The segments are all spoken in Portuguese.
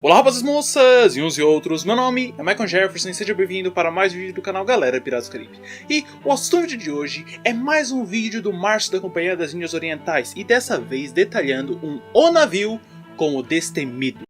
Olá rapazes, moças e uns e outros, meu nome é Michael Jefferson e seja bem-vindo para mais um vídeo do canal Galera Piratas do Caribe. E o assunto de hoje é mais um vídeo do Março da Companhia das Índias Orientais e dessa vez detalhando o navio com o Destemido.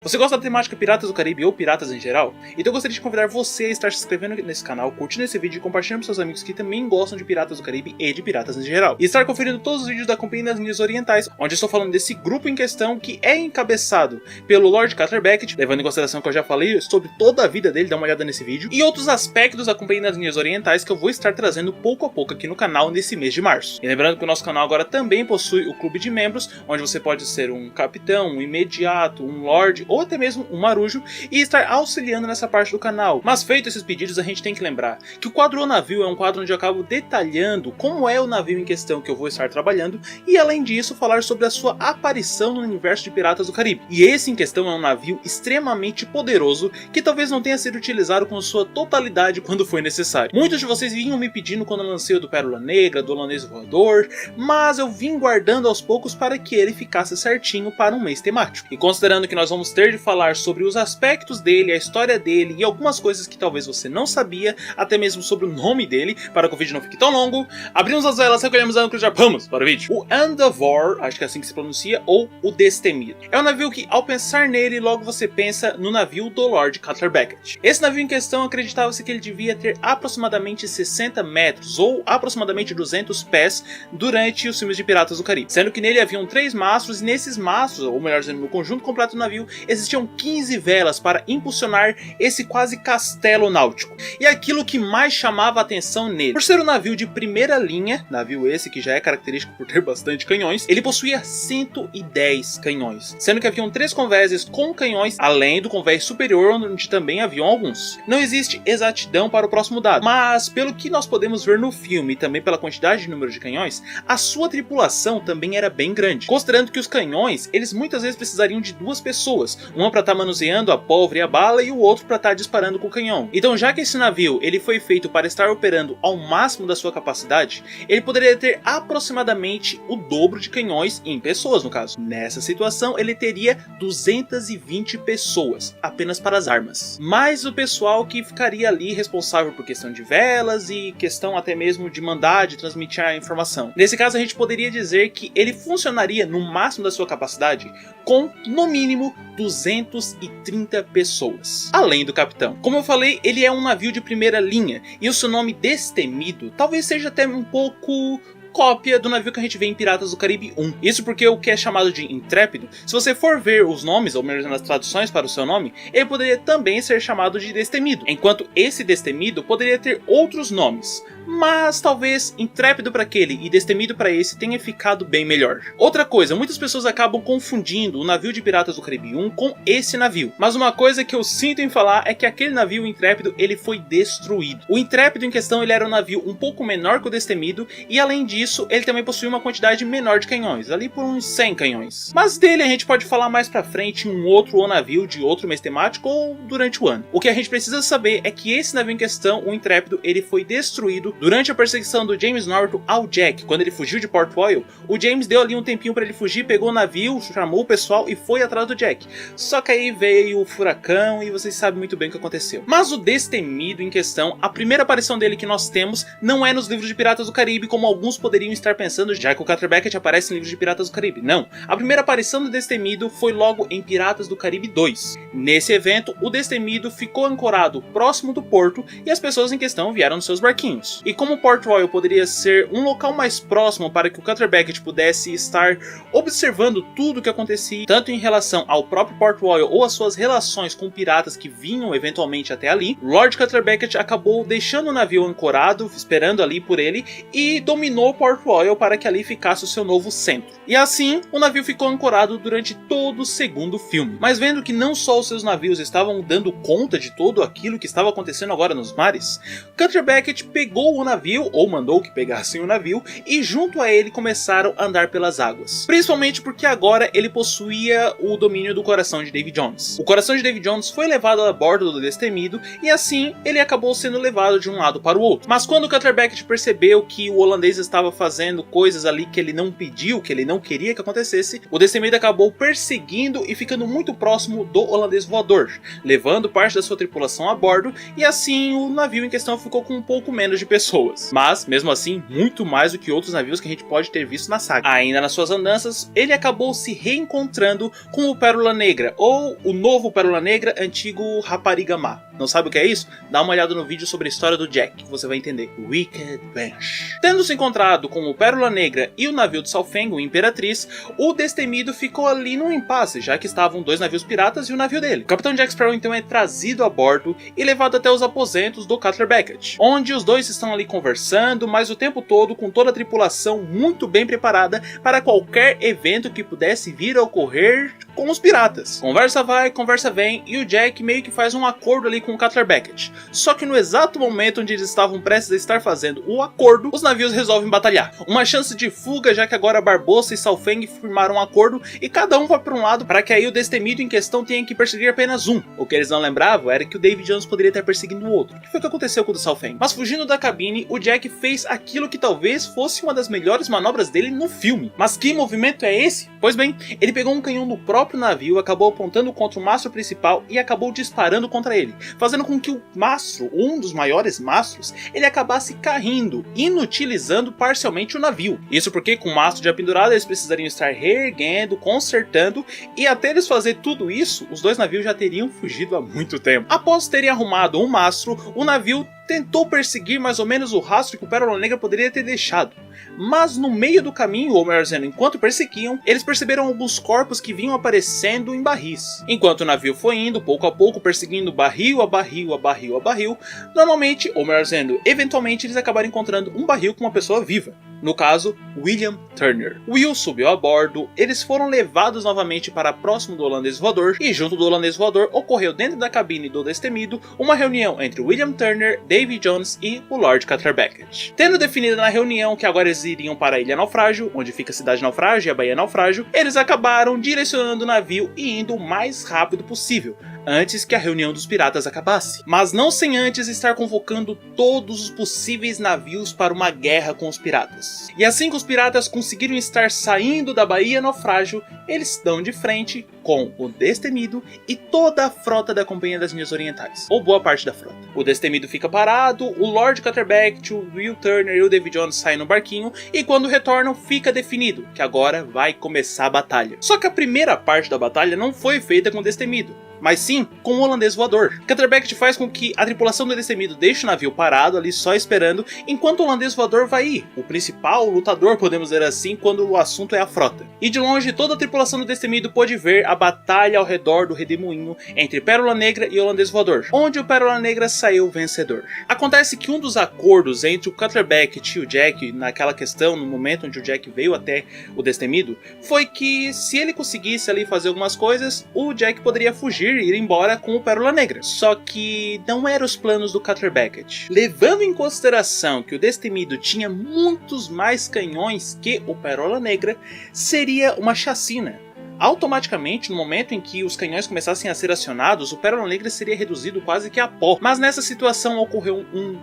Você gosta da temática Piratas do Caribe ou Piratas em geral? Então eu gostaria de convidar você a estar se inscrevendo nesse canal, curtindo esse vídeo e compartilhando com seus amigos que também gostam de Piratas do Caribe e de Piratas em geral. E estar conferindo todos os vídeos da Companhia das Índias Orientais, onde eu estou falando desse grupo em questão que é encabeçado pelo Lord Cutler Beckett, levando em consideração que eu já falei sobre toda a vida dele, dá uma olhada nesse vídeo, e outros aspectos da Companhia das Índias Orientais que eu vou estar trazendo pouco a pouco aqui no canal nesse mês de março. E lembrando que o nosso canal agora também possui o clube de membros, onde você pode ser um capitão, um imediato, um lord ou até mesmo um marujo e estar auxiliando nessa parte do canal. Mas feito esses pedidos, a gente tem que lembrar que o quadro O Navio é um quadro onde eu acabo detalhando como é o navio em questão que eu vou estar trabalhando e além disso falar sobre a sua aparição no universo de Piratas do Caribe. E esse em questão é um navio extremamente poderoso que talvez não tenha sido utilizado com sua totalidade quando foi necessário. Muitos de vocês vinham me pedindo quando eu lancei o do Pérola Negra, do Holandês Voador, mas eu vim guardando aos poucos para que ele ficasse certinho para um mês temático. E considerando que nós vamos ter de falar sobre os aspectos dele, a história dele e algumas coisas que talvez você não sabia, até mesmo sobre o nome dele, para que o vídeo não fique tão longo, abrimos as velas, recolhemos a âncora e já vamos para o vídeo. O Endeavour, acho que é assim que se pronuncia, ou o Destemido. É um navio que, ao pensar nele, logo você pensa no navio do Lord Cutler Beckett. Esse navio em questão acreditava-se que ele devia ter aproximadamente 60 metros, ou aproximadamente 200 pés, durante os filmes de Piratas do Caribe. Sendo que nele haviam 3 mastros, e nesses mastros, ou melhor dizendo, no conjunto completo do navio, existiam 15 velas para impulsionar esse quase castelo náutico. E aquilo que mais chamava a atenção nele, por ser um navio de primeira linha, navio esse que já é característico por ter bastante canhões, ele possuía 110 canhões, sendo que haviam 3 convéses com canhões, além do convés superior onde também haviam alguns. Não existe exatidão para o próximo dado, mas pelo que nós podemos ver no filme e também pela quantidade de número de canhões, a sua tripulação também era bem grande, considerando que os canhões, eles muitas vezes precisariam de 2 pessoas, uma para estar manuseando a pólvora e a bala e o outro para estar disparando com o canhão. Então, já que esse navio ele foi feito para estar operando ao máximo da sua capacidade, ele poderia ter aproximadamente o dobro de canhões em pessoas no caso. Nessa situação ele teria 220 pessoas apenas para as armas, mais o pessoal que ficaria ali responsável por questão de velas e questão até mesmo de mandar, de transmitir a informação. Nesse caso a gente poderia dizer que ele funcionaria no máximo da sua capacidade com no mínimo 230 pessoas, além do capitão. Como eu falei, ele é um navio de primeira linha, e o seu nome Destemido talvez seja até um pouco cópia do navio que a gente vê em Piratas do Caribe 1. Isso porque o que é chamado de Intrépido, se você for ver os nomes, ou melhor nas traduções para o seu nome, ele poderia também ser chamado de Destemido, enquanto esse Destemido poderia ter outros nomes. Mas talvez Intrépido para aquele e Destemido para esse tenha ficado bem melhor. Outra coisa, muitas pessoas acabam confundindo o navio de Piratas do Caribe 1 com esse navio. Mas uma coisa que eu sinto em falar é que aquele navio, o Intrépido, ele foi destruído. O Intrépido em questão ele era um navio um pouco menor que o Destemido e além disso ele também possuía uma quantidade menor de canhões, ali por uns 100 canhões. Mas dele a gente pode falar mais pra frente em um outro navio de outro mês temático ou durante o ano. O que a gente precisa saber é que esse navio em questão, o Intrépido, ele foi destruído durante a perseguição do James Norton ao Jack. Quando ele fugiu de Port Royal, o James deu ali um tempinho para ele fugir, pegou o navio, chamou o pessoal e foi atrás do Jack. Só que aí veio o furacão e vocês sabem muito bem o que aconteceu. Mas o Destemido em questão, a primeira aparição dele que nós temos não é nos livros de Piratas do Caribe, como alguns poderiam estar pensando, já que o Cutler Beckett aparece em livros de Piratas do Caribe. Não. A primeira aparição do Destemido foi logo em Piratas do Caribe 2. Nesse evento, o Destemido ficou ancorado próximo do porto e as pessoas em questão vieram nos seus barquinhos. E como Port Royal poderia ser um local mais próximo para que o Cutler Beckett pudesse estar observando tudo o que acontecia, tanto em relação ao próprio Port Royal ou as suas relações com piratas que vinham eventualmente até ali, Lord Cutler Beckett acabou deixando o navio ancorado, esperando ali por ele, e dominou Port Royal para que ali ficasse o seu novo centro. E assim, o navio ficou ancorado durante todo o segundo filme. Mas vendo que não só os seus navios estavam dando conta de tudo aquilo que estava acontecendo agora nos mares, Cutter Beckett pegou o navio, ou mandou que pegassem o navio, e junto a ele começaram a andar pelas águas. Principalmente porque agora ele possuía o domínio do coração de Davy Jones. O coração de Davy Jones foi levado a bordo do Destemido e assim ele acabou sendo levado de um lado para o outro. Mas quando Cutter Beckett percebeu que o holandês estava fazendo coisas ali que ele não pediu, que ele não queria que acontecesse, o Destemido acabou perseguindo e ficando muito próximo do holandês voador, levando parte da sua tripulação a bordo, e assim o navio em questão ficou com um pouco menos de pessoas. Mas, mesmo assim, muito mais do que outros navios que a gente pode ter visto na saga. Ainda nas suas andanças, ele acabou se reencontrando com o Pérola Negra, ou o novo Pérola Negra, antigo Rapariga Má. Não sabe o que é isso? Dá uma olhada no vídeo sobre a história do Jack, que você vai entender. Wicked Bench. Tendo se encontrado com o Pérola Negra e o navio de Southend, o Imperatriz, o Destemido ficou ali num impasse, já que estavam dois navios piratas e o navio dele. O Capitão Jack Sparrow então é trazido a bordo e levado até os aposentos do Cutter Beckett, onde os dois estão ali conversando, mas o tempo todo com toda a tripulação muito bem preparada para qualquer evento que pudesse vir a ocorrer com os piratas. Conversa vai, conversa vem, e o Jack meio que faz um acordo ali com o Cutter Beckett. Só que no exato momento onde eles estavam prestes a estar fazendo o acordo, os navios resolvem batalhar. Uma chance de fuga, já que agora Barbossa e Southend firmaram um acordo e cada um vai para um lado, para que aí o Destemido em questão tenha que perseguir apenas um. O que eles não lembravam era que o Davy Jones poderia estar perseguindo o outro, que foi o que aconteceu com o do Southend. Mas fugindo da cabine, o Jack fez aquilo que talvez fosse uma das melhores manobras dele no filme. Mas que movimento é esse? Pois bem, ele pegou um canhão do próprio navio, acabou apontando contra o mastro principal e acabou disparando contra ele, fazendo com que o mastro, um dos maiores mastros, ele acabasse caindo, inutilizando parcialmente o navio. Isso porque com o mastro já pendurado eles precisariam estar reerguendo, consertando, e até eles fazer tudo isso, os dois navios já teriam fugido há muito tempo. Após terem arrumado um mastro, o navio tentou perseguir mais ou menos o rastro que o Pérola Negra poderia ter deixado. Mas no meio do caminho, ou melhor dizendo, enquanto perseguiam, eles perceberam alguns corpos que vinham aparecendo em barris. Enquanto o navio foi indo, pouco a pouco, perseguindo barril a barril a barril a barril, normalmente, ou melhor dizendo, eventualmente eles acabaram encontrando um barril com uma pessoa viva. No caso, William Turner. Will subiu a bordo, eles foram levados novamente para próximo do holandês voador, e junto do holandês voador ocorreu dentro da cabine do Destemido uma reunião entre William Turner, Davy Jones e o Lord Cutter Beckett. Tendo definido na reunião que agora eles iriam para a Ilha Naufrágio, onde fica a cidade Naufrágio e a Baía Naufrágio, eles acabaram direcionando o navio e indo o mais rápido possível, antes que a reunião dos piratas acabasse. Mas não sem antes estar convocando todos os possíveis navios para uma guerra com os piratas. E assim que os piratas conseguiram estar saindo da Baía Naufrágio, eles dão de frente com o Destemido e toda a frota da Companhia das Índias Orientais, ou boa parte da frota. O Destemido fica parado, o Lord Cutter Beckett, o Will Turner e o Davy Jones saem no barquinho, e quando retornam fica definido que agora vai começar a batalha. Só que a primeira parte da batalha não foi feita com o Destemido, mas sim com o holandês voador. Cutter Beckett faz com que a tripulação do Destemido deixe o navio parado ali só esperando, enquanto o holandês voador vai ir, o principal lutador, podemos dizer assim, quando o assunto é a frota. E de longe toda a tripulação do Destemido pôde ver a batalha ao redor do redemoinho entre Pérola Negra e holandês voador, onde o Pérola Negra saiu vencedor. Acontece que um dos acordos entre o Cutter Beckett e o Jack, naquela questão, no momento onde o Jack veio até o Destemido, foi que se ele conseguisse ali fazer algumas coisas, o Jack poderia fugir e ir embora com o Pérola Negra. Só que não eram os planos do Cutter Beckett. Levando em consideração que o Destemido tinha muitos mais canhões que o Pérola Negra, seria uma chacina. Automaticamente, no momento em que os canhões começassem a ser acionados, o Pérola Negra seria reduzido quase que a pó. Mas nessa situação ocorreu um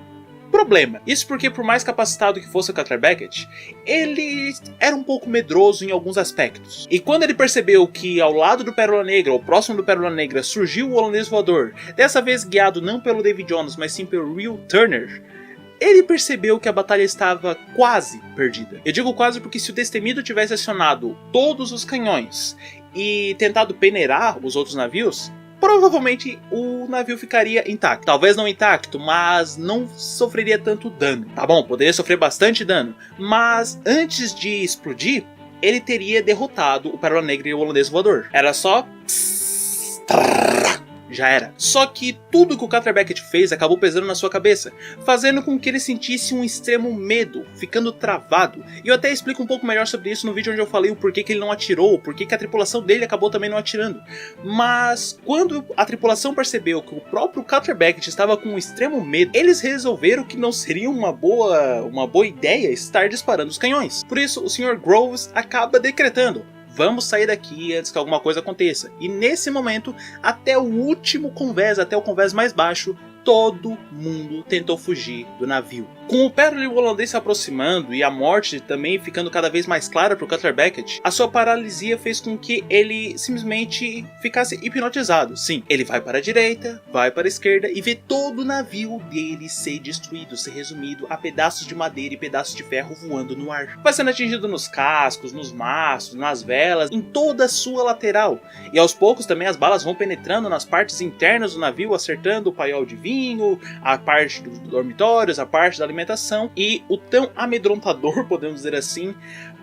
problema. Isso porque, por mais capacitado que fosse o Cutter Beckett, ele era um pouco medroso em alguns aspectos. E quando ele percebeu que ao lado do Pérola Negra, ou próximo do Pérola Negra, surgiu o holandês voador, dessa vez guiado não pelo Davy Jones, mas sim pelo Will Turner, ele percebeu que a batalha estava quase perdida. Eu digo quase porque se o Destemido tivesse acionado todos os canhões e tentado peneirar os outros navios, provavelmente o navio ficaria intacto. Talvez não intacto, mas não sofreria tanto dano. Tá bom, poderia sofrer bastante dano, mas antes de explodir, ele teria derrotado o Pérola Negra e o holandês voador. Era só... já era. Só que tudo que o Cutter Beckett fez acabou pesando na sua cabeça, fazendo com que ele sentisse um extremo medo, ficando travado. E eu até explico um pouco melhor sobre isso no vídeo onde eu falei o porquê que ele não atirou, o porquê que a tripulação dele acabou também não atirando. Mas quando a tripulação percebeu que o próprio Cutter Beckett estava com um extremo medo, eles resolveram que não seria uma boa ideia estar disparando os canhões. Por isso, o Sr. Groves acaba decretando: vamos sair daqui antes que alguma coisa aconteça. E nesse momento, até o último convés, até o convés mais baixo, todo mundo tentou fugir do navio. Com o Perry holandês se aproximando e a morte também ficando cada vez mais clara para o Cutter Beckett, a sua paralisia fez com que ele simplesmente ficasse hipnotizado. Sim, ele vai para a direita, vai para a esquerda e vê todo o navio dele ser destruído, ser resumido a pedaços de madeira e pedaços de ferro voando no ar. Vai sendo atingido nos cascos, nos mastros, nas velas, em toda a sua lateral. E aos poucos também as balas vão penetrando nas partes internas do navio, acertando o paiol de vinho, a parte dos dormitórios, a parte da alimentação e o tão amedrontador, podemos dizer assim,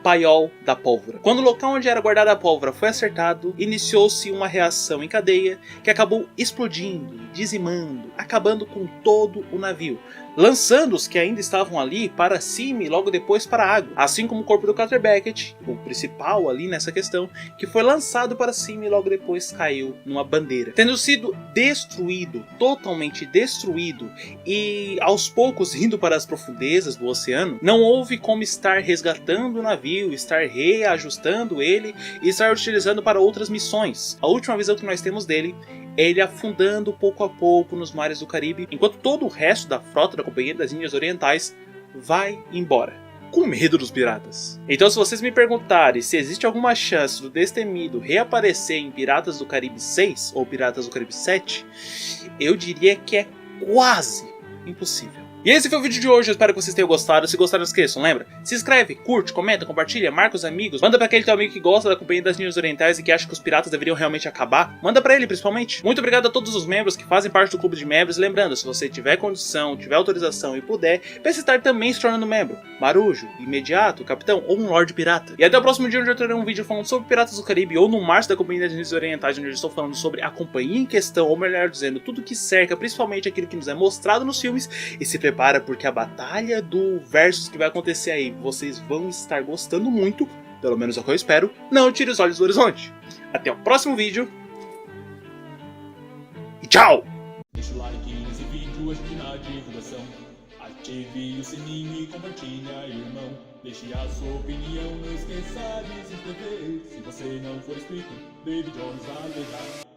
paiol da pólvora. Quando o local onde era guardada a pólvora foi acertado, iniciou-se uma reação em cadeia que acabou explodindo, dizimando, acabando com todo o navio, lançando os que ainda estavam ali para cima e logo depois para a água, assim como o corpo do Cutter Beckett, o principal ali nessa questão, que foi lançado para cima e logo depois caiu numa bandeira, tendo sido destruído, totalmente destruído e aos poucos indo para as profundezas do oceano. Não houve como estar resgatando o navio, estar reajustando ele e estar utilizando para outras missões. A última visão que nós temos dele, ele afundando pouco a pouco nos mares do Caribe, enquanto todo o resto da frota da Companhia das Índias Orientais vai embora, com medo dos piratas. Então, se vocês me perguntarem se existe alguma chance do destemido reaparecer em Piratas do Caribe 6 ou Piratas do Caribe 7, eu diria que é quase impossível. E esse foi o vídeo de hoje, eu espero que vocês tenham gostado. Se gostaram, não esqueçam, lembra? Se inscreve, curte, comenta, compartilha, marca os amigos, manda pra aquele teu amigo que gosta da Companhia das Índias Orientais e que acha que os piratas deveriam realmente acabar. Manda pra ele, principalmente. Muito obrigado a todos os membros que fazem parte do clube de membros. Lembrando, se você tiver condição, tiver autorização e puder, pense estar também se tornando membro. Marujo, imediato, capitão ou um Lorde Pirata. E até o próximo dia onde eu terei um vídeo falando sobre Piratas do Caribe ou no Março da Companhia das Índias Orientais, onde eu estou falando sobre a companhia em questão, ou melhor dizendo, tudo que cerca, principalmente aquilo que nos é mostrado nos filmes. E se prepara porque a batalha do versus que vai acontecer aí, vocês vão estar gostando muito, pelo menos é o que eu espero. Não tire os olhos do horizonte. Até o próximo vídeo. E tchau! Deixa o like nesse vídeo, ajude na divulgação. Ative o sininho e compartilha, irmão. Deixe a sua opinião, não esqueça de se inscrever. Se você não for inscrito, David Jones vai deixar.